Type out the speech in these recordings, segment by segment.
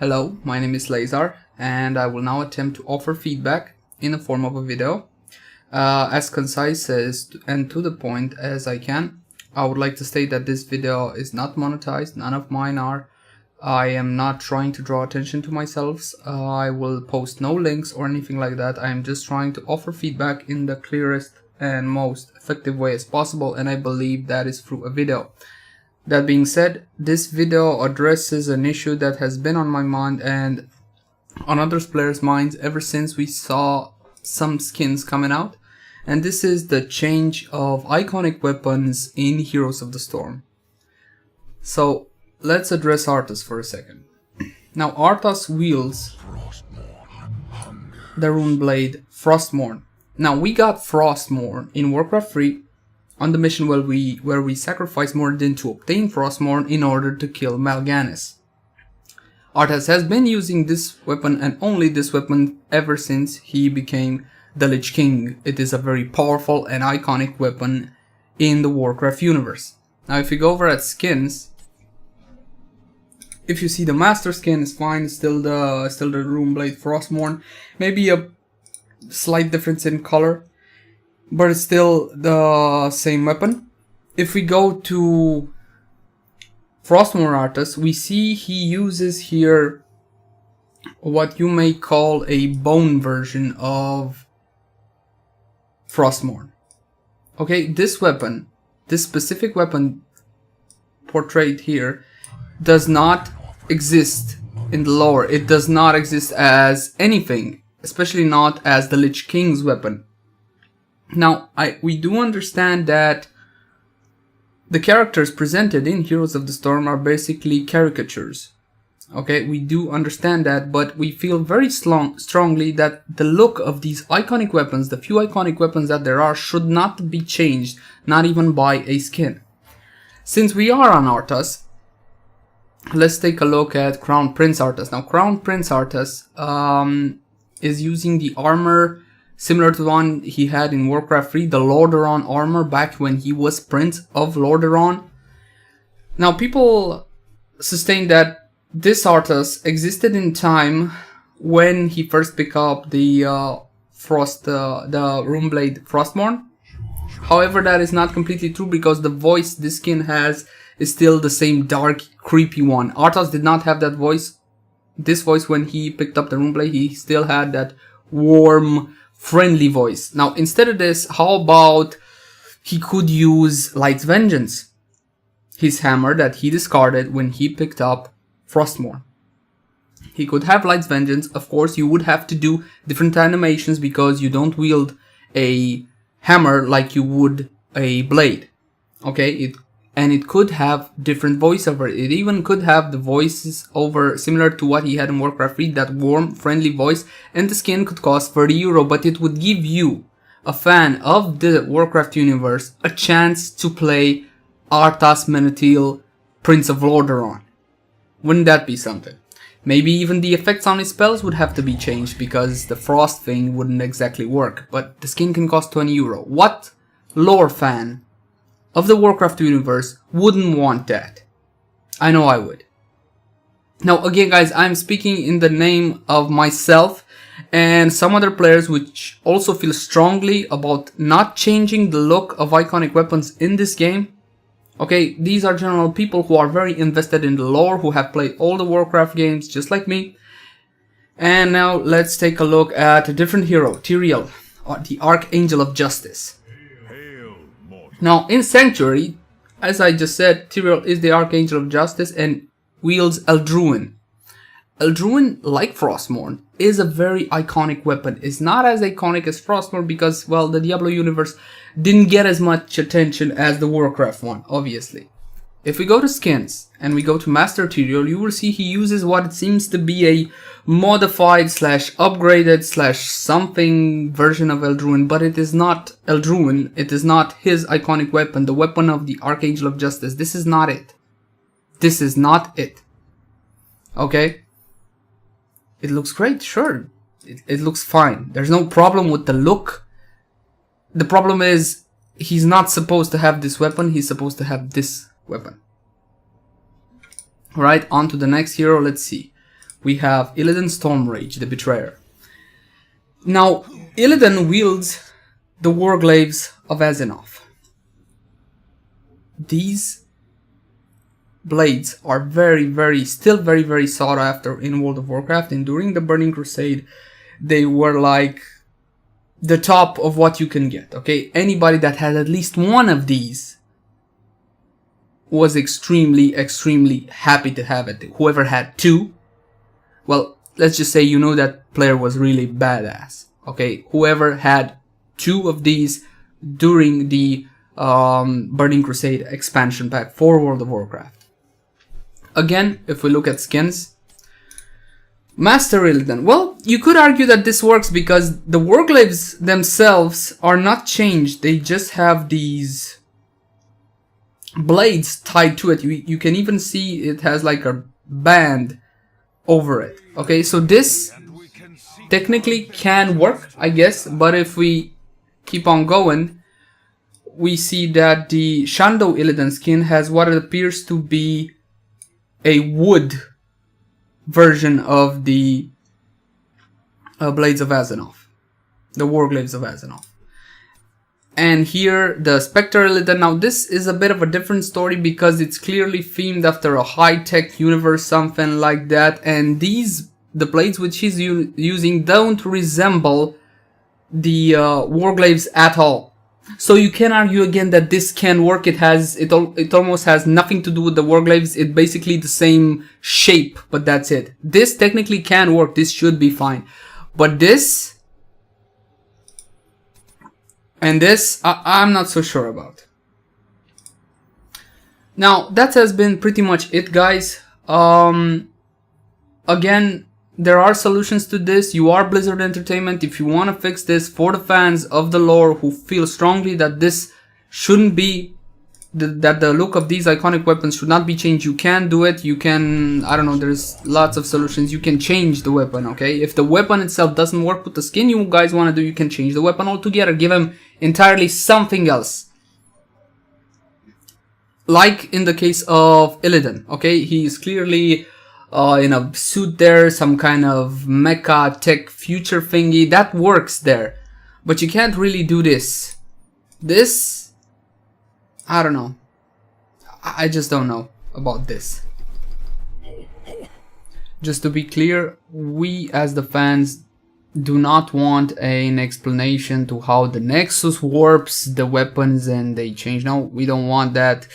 Hello, my name is Leyzar, and I will now attempt to offer feedback in the form of a video, as concise and to the point as I can. I would like to state that this video is not monetized, none of mine are. I am not trying to draw attention to myself. I will post no links or anything like that. I am just trying to offer feedback in the clearest and most effective way as possible, and I believe that is through a video. That being said, this video addresses an issue that has been on my mind and on other players' minds ever since we saw some skins coming out, and this is the change of iconic weapons in Heroes of the Storm. So let's address Arthas for a second. Now Arthas wields the rune blade Frostmourne. Now we got Frostmourne in Warcraft 3 on the mission where we sacrifice Moradin to obtain Frostmourne in order to kill Mal'Ganis. Arthas has been using this weapon and only this weapon ever since he became the Lich King. It is a very powerful and iconic weapon in the Warcraft universe. Now if you go over at skins, if you see the master skin is fine, still the Runeblade Frostmourne, maybe a slight difference in color, but it's still the same weapon. If we go to Frostmourne Arthas, we see he uses here what you may call a bone version of Frostmourne. Okay, this weapon, this specific weapon portrayed here, does not exist in the lore. It does not exist as anything, especially not as the Lich King's weapon. Now, we do understand that the characters presented in Heroes of the Storm are basically caricatures. Okay, we do understand that, but we feel very strongly that the look of these iconic weapons, the few iconic weapons that there are, should not be changed, not even by a skin. Since we are on Arthas, let's take a look at Crown Prince Arthas. Now, Crown Prince Arthas is using the armor similar to the one he had in Warcraft 3, the Lordaeron armor back when he was Prince of Lordaeron. Now, people sustain that this Arthas existed in time when he first picked up the Runeblade Frostmourne. However, that is not completely true because the voice this skin has is still the same dark, creepy one. Arthas did not have that voice. This voice when he picked up the Runeblade, he still had that warm, friendly voice. Now, instead of this, how about he could use Light's Vengeance, his hammer that he discarded when he picked up Frostmourne. He could have Light's Vengeance. Of course, you would have to do different animations because you don't wield a hammer like you would a blade. Okay, it could have different voiceover. It even could have the voices over similar to what he had in Warcraft 3, that warm, friendly voice, and the skin could cost €30, but it would give you, a fan of the Warcraft universe, a chance to play Arthas Menethil, Prince of Lordaeron. Wouldn't that be something? Maybe even the effects on his spells would have to be changed because the frost thing wouldn't exactly work, but the skin can cost €20. What lore fan of the Warcraft universe wouldn't want that? I know I would. Now again guys, I'm speaking in the name of myself and some other players which also feel strongly about not changing the look of iconic weapons in this game. Okay, these are general people who are very invested in the lore, who have played all the Warcraft games just like me. And now let's take a look at a different hero, Tyrael, the Archangel of Justice. Now, in Sanctuary, as I just said, Tyrael is the Archangel of Justice and wields Eldruin. Eldruin, like Frostmourne, is a very iconic weapon. It's not as iconic as Frostmourne because, well, the Diablo universe didn't get as much attention as the Warcraft one, obviously. If we go to skins and we go to Master Tyrael, you will see he uses what seems to be a modified / upgraded / something version of Eldruin, but it is not Eldruin. It is not his iconic weapon, the weapon of the Archangel of Justice. This is not it. This is not it. Okay? It looks great, sure. It looks fine. There's no problem with the look. The problem is he's not supposed to have this weapon. He's supposed to have this weapon. Right, on to the next hero. Let's see. we have Illidan Stormrage, the Betrayer. Now, Illidan wields the Warglaives of Azeroth. These blades are still very sought after in World of Warcraft, and during the Burning Crusade, they were like the top of what you can get, okay? Anybody that had at least one of these was extremely happy to have it. Whoever had two, well, let's just say you know that player was really badass, okay? Whoever had two of these during the Burning Crusade expansion pack for World of Warcraft. Again, if we look at skins, Master Illidan. Well, you could argue that this works because the Warglaives themselves are not changed. They just have these blades tied to it. You can even see it has like a band over it. Okay, so this technically can work, I guess, but if we keep on going, we see that the Shando Illidan skin has what appears to be a wood version of the Blades of Azeroth, the Warglaives of Azeroth. And here the Spectre Illidan. Now this is a bit of a different story because it's clearly themed after a high-tech universe, something like that, and the blades which he's using don't resemble the Warglaives at all. So you can argue again that this can work. It almost has nothing to do with the Warglaives. It's basically the same shape, but that's it. This technically can work. This should be fine. But this and this, I'm not so sure about. Now that has been pretty much it, guys. Again, there are solutions to this. You are Blizzard Entertainment. If you want to fix this for the fans of the lore who feel strongly that this shouldn't be, that the look of these iconic weapons should not be changed, you can do it. You can, I don't know, there's lots of solutions. You can change the weapon, okay? If the weapon itself doesn't work with the skin you guys want to do, you can change the weapon altogether. Give him entirely something else. Like in the case of Illidan, okay? He is clearly in a suit there, some kind of mecha tech future thingy. That works there. But you can't really do this. This, I don't know. I just don't know about this. Just to be clear, we as the fans do not want an explanation to how the Nexus warps the weapons and they change. No, we don't want that.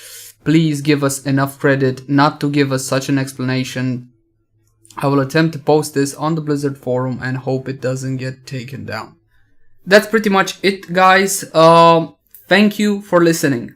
Please give us enough credit not to give us such an explanation. I will attempt to post this on the Blizzard forum and hope it doesn't get taken down. That's pretty much it, guys. Thank you for listening.